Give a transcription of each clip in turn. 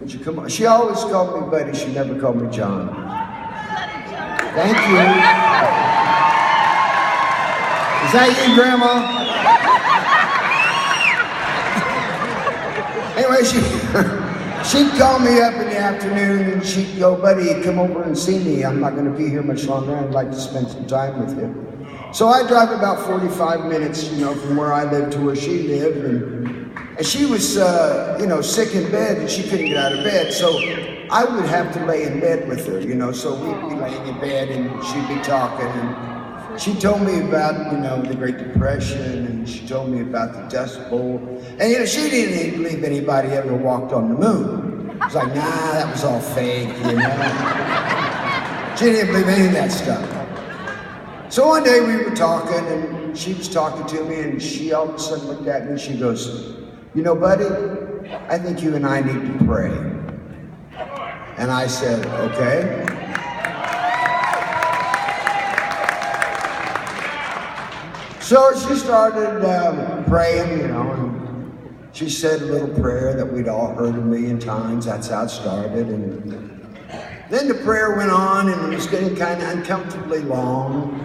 Would you come on? She always called me Buddy. She never called me John. Thank you. Is that you, Grandma? Anyway, she'd call me up in the afternoon and she'd go, Buddy, come over and see me. I'm not going to be here much longer. I'd like to spend some time with you. So I drive about 45 minutes, from where I live to where she lived. And she was, sick in bed and she couldn't get out of bed. So I would have to lay in bed with her, So we'd be laying in bed and she'd be talking. And she told me about, the Great Depression, and she told me about the Dust Bowl. And, she didn't even believe anybody ever walked on the moon. It was like, nah, that was all fake, She didn't believe any of that stuff. So one day we were talking, and she was talking to me, and she all of a sudden looked at me, and she goes, Buddy, I think you and I need to pray. And I said, okay. So she started praying, and she said a little prayer that we'd all heard a million times. That's how it started. And then the prayer went on, and it was getting kind of uncomfortably long.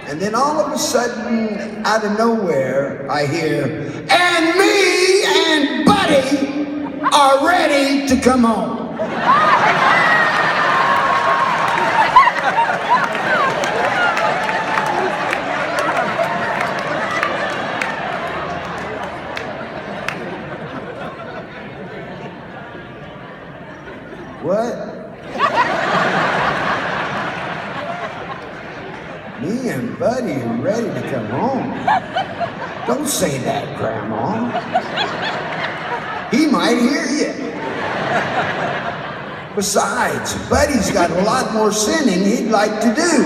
And then all of a sudden, out of nowhere, I hear, and me and Buddy are ready to come home. What? Me and Buddy are ready to come home. Don't say that, Grandma. He might hear you. Besides, Buddy's got a lot more sinning he'd like to do.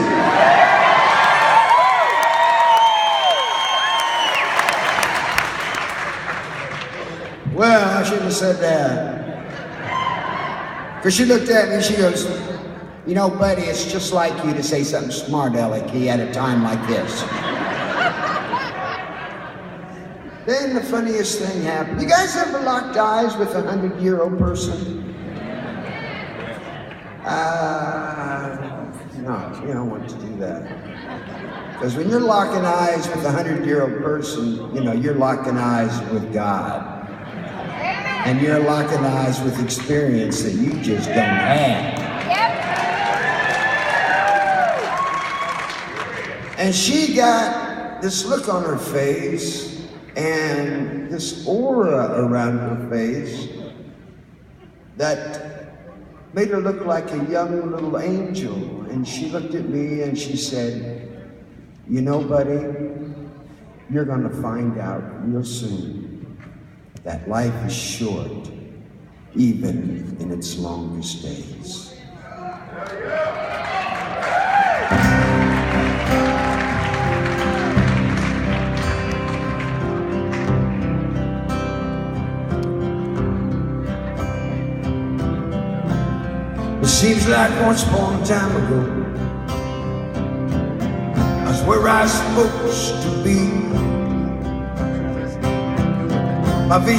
Well, I shouldn't have said that. Because she looked at me and she goes, Buddy, it's just like you to say something smart, alecky, at a time like this. Then the funniest thing happened. You guys ever locked eyes with a 100-year-old person? No, you don't want to do that. Because when you're locking eyes with a 100-year-old person, you're locking eyes with God. And you're locking eyes with experience that you just don't have. And she got this look on her face and this aura around her face that made her look like a young little angel. And she looked at me and she said, Buddy, you're going to find out real soon that life is short, even in its longest days. It seems like once upon a time ago, I was where I was supposed to be. My